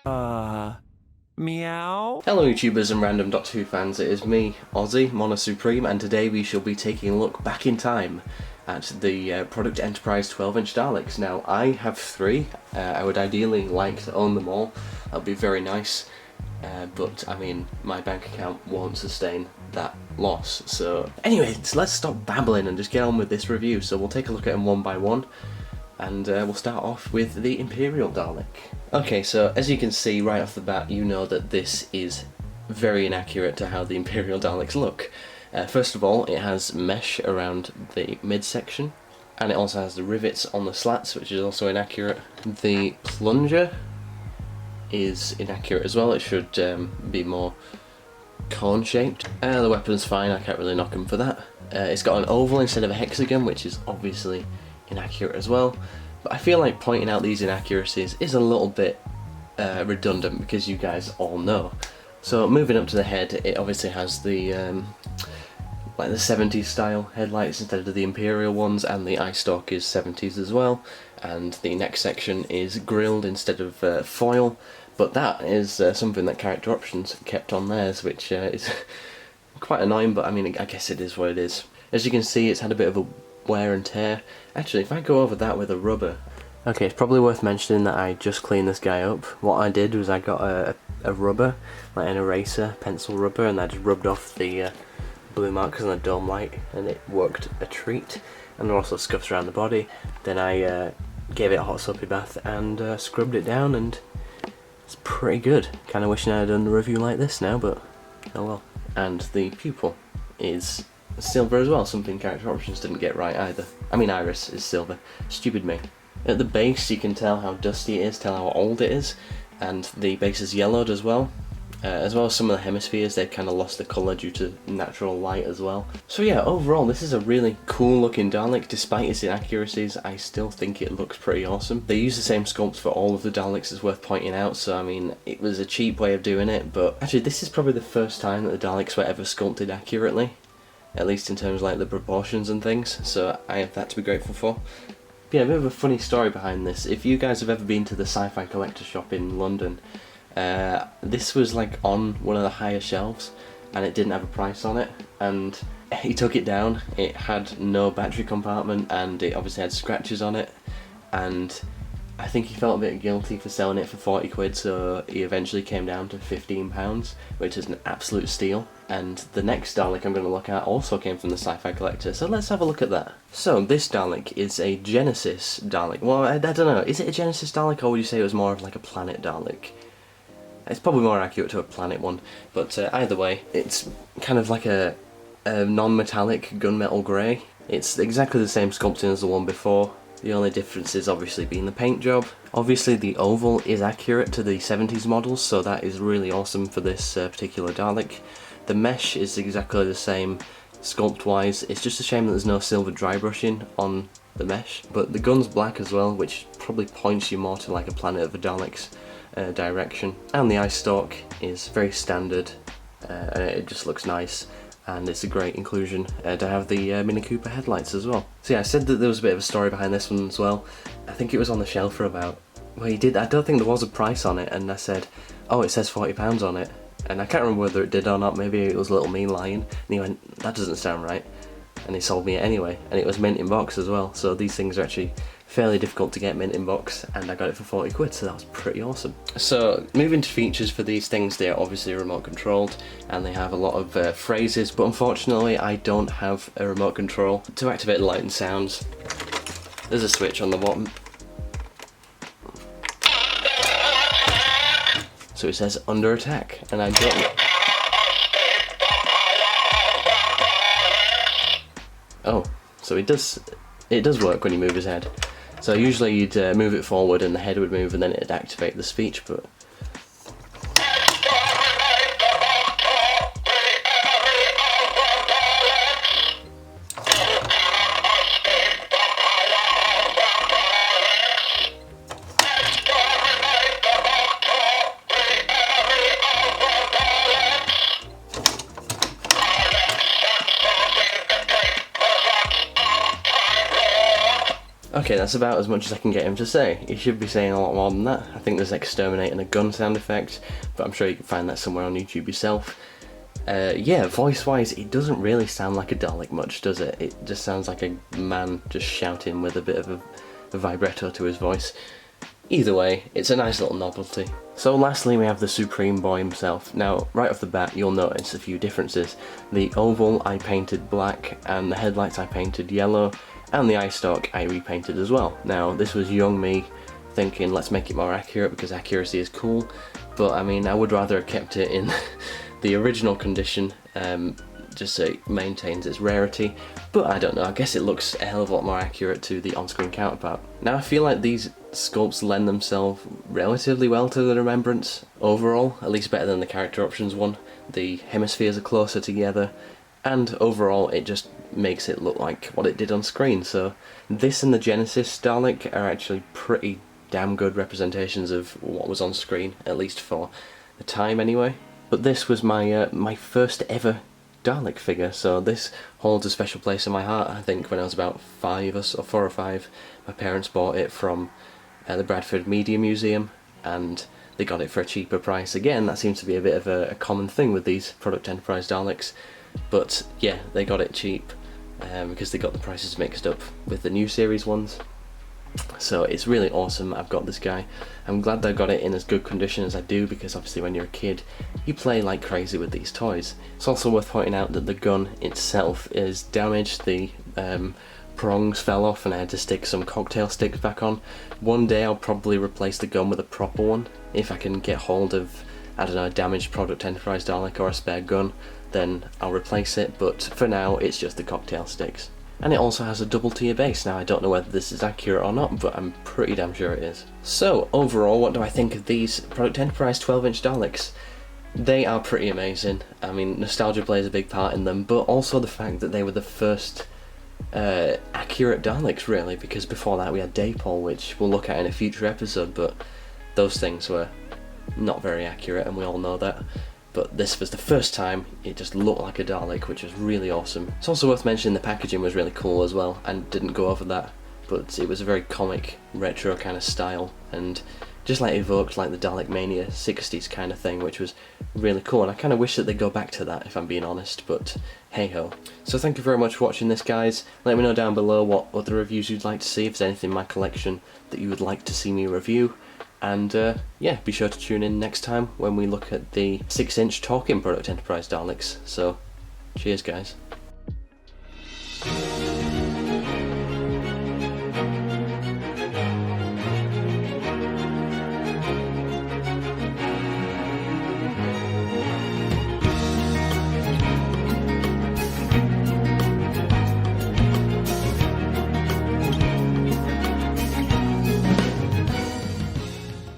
Meow? Hello YouTubers and Random Doctor Who fans, it is me, Ozzy, Mono Supreme, and today we shall be taking a look back in time at the Product Enterprise 12-inch Daleks. Now, I have 3, I would ideally like to own them all, that would be very nice, but I mean, my bank account won't sustain that loss. So anyway, let's stop babbling and just get on with this review. So we'll take a look at them one by one, and we'll start off with the Imperial Dalek. Okay, so as you can see right off the bat, you know that this is very inaccurate to how the Imperial Daleks look. First of all, it has mesh around the midsection, and it also has the rivets on the slats, which is also inaccurate. The plunger is inaccurate as well, it should be more cone-shaped. The weapon's fine, I can't really knock him for that. It's got an oval instead of a hexagon, which is obviously inaccurate as well. But I feel like pointing out these inaccuracies is a little bit redundant because you guys all know. So moving up to the head, it obviously has the like the 70s style headlights instead of the Imperial ones, and the eye stalk is 70s as well, and the neck section is grilled instead of foil. But that is something that Character Options kept on theirs, which is quite annoying, but I mean, I guess it is what it is. As you can see, it's had a bit of a wear and tear. Actually, if I go over that with a rubber... Okay, it's probably worth mentioning that I just cleaned this guy up. What I did was I got a rubber, like an eraser, pencil rubber, and I just rubbed off the blue markers on the dome light, and it worked a treat. And there were also scuffs around the body. Then I gave it a hot soapy bath and scrubbed it down, and it's pretty good. Kinda wishing I had done a review like this now, but oh well. And the pupil is silver as well, something Character Options didn't get right either. I mean, iris is silver. Stupid me. At the base you can tell how dusty it is, tell how old it is, and the base is yellowed as well as some of the hemispheres. They've kind of lost the colour due to natural light as well. So yeah, overall this is a really cool looking Dalek. Despite its inaccuracies, I still think it looks pretty awesome. They use the same sculpt for all of the Daleks, it's worth pointing out, so I mean, it was a cheap way of doing it, but actually this is probably the first time that the Daleks were ever sculpted accurately, at least in terms of like the proportions and things, so I have that to be grateful for. But yeah, a bit of a funny story behind this. If you guys have ever been to the Sci-Fi collector shop in London, this was like on one of the higher shelves and it didn't have a price on it, and he took it down. It had no battery compartment and it obviously had scratches on it, and I think he felt a bit guilty for selling it for 40 quid, so he eventually came down to £15, which is an absolute steal. And the next Dalek I'm going to look at also came from the Sci-Fi collector, so let's have a look at that. So this Dalek is a Genesis Dalek. Well, I don't know, is it a Genesis Dalek, or would you say it was more of like a planet Dalek? It's probably more accurate to a planet one, but either way, it's kind of like a non-metallic gunmetal grey. It's exactly the same sculpting as the one before. The only difference is obviously being the paint job. Obviously the oval is accurate to the 70s models, so that is really awesome for this particular Dalek. The mesh is exactly the same sculpt wise. It's just a shame that there's no silver dry brushing on the mesh, but the gun's black as well, which probably points you more to like a Planet of the Daleks direction. And the eye stalk is very standard, and it just looks nice. And it's a great inclusion to have the Mini Cooper headlights as well. So yeah, I said that there was a bit of a story behind this one as well. I think it was on the shelf for about, well, he did, I don't think there was a price on it, and I said, oh, it says £40 on it, and I can't remember whether it did or not. Maybe it was a little me lying, and he went, that doesn't sound right, and he sold me it anyway, and it was mint in box as well, so these things are actually fairly difficult to get mint in box, and I got it for 40 quid, so that was pretty awesome. So moving to features for these things, they are obviously remote controlled, and they have a lot of phrases, but unfortunately I don't have a remote control. To activate light and sounds, there's a switch on the bottom. So it says under attack, and I don't... Oh, so it does work when you move his head. So usually you'd move it forward and the head would move and then it'd activate the speech, but... Okay, that's about as much as I can get him to say. He should be saying a lot more than that. I think there's exterminate and a gun sound effect, but I'm sure you can find that somewhere on YouTube yourself. Yeah, voice-wise, it doesn't really sound like a Dalek much, does it? It just sounds like a man just shouting with a bit of a vibrato to his voice. Either way, it's a nice little novelty. So lastly we have the Supreme Boy himself. Now, right off the bat you'll notice a few differences. The oval I painted black, and the headlights I painted yellow, and the eye stalk I repainted as well. Now, this was young me thinking let's make it more accurate because accuracy is cool, but I mean I would rather have kept it in the original condition, just so it maintains its rarity, but I don't know, I guess it looks a hell of a lot more accurate to the on-screen counterpart. Now I feel like these sculpts lend themselves relatively well to the Remembrance overall, at least better than the character options one. The hemispheres are closer together, and overall it just makes it look like what it did on screen. So this and the Genesis Dalek are actually pretty damn good representations of what was on screen, at least for the time anyway. But this was my my first ever Dalek figure, so this holds a special place in my heart. I think when I was about 5 or 4 or 5, my parents bought it from the Bradford Media Museum, and they got it for a cheaper price. Again, that seems to be a bit of a common thing with these Product Enterprise Daleks, but yeah, they got it cheap because they got the prices mixed up with the new series ones. So it's really awesome. I've got this guy. I'm glad that I got it in as good condition as I do, because obviously when you're a kid you play like crazy with these toys. It's also worth pointing out that the gun itself is damaged. The prongs fell off and I had to stick some cocktail sticks back on. One day I'll probably replace the gun with a proper one if I can get hold of, I don't know, a damaged Product Enterprise Dalek or a spare gun, then I'll replace it, but for now it's just the cocktail sticks. And it also has a double tier base. Now I don't know whether this is accurate or not, but I'm pretty damn sure it is. So overall, what do I think of these Product Enterprise 12-inch Daleks? They are pretty amazing. I mean, nostalgia plays a big part in them, but also the fact that they were the first accurate Daleks really, because before that we had Dapol, which we'll look at in a future episode, but those things were not very accurate and we all know that. But this was the first time it just looked like a Dalek, which was really awesome. It's also worth mentioning the packaging was really cool as well, and didn't go over that, but it was a very comic, retro kind of style, and just like evoked like the Dalek Mania 60s kind of thing, which was really cool, and I kind of wish that they'd go back to that if I'm being honest, but hey ho. So thank you very much for watching this, guys. Let me know down below what other reviews you'd like to see, if there's anything in my collection that you would like to see me review. And yeah, be sure to tune in next time when we look at the 6-inch talking Product Enterprise Daleks. So, cheers guys.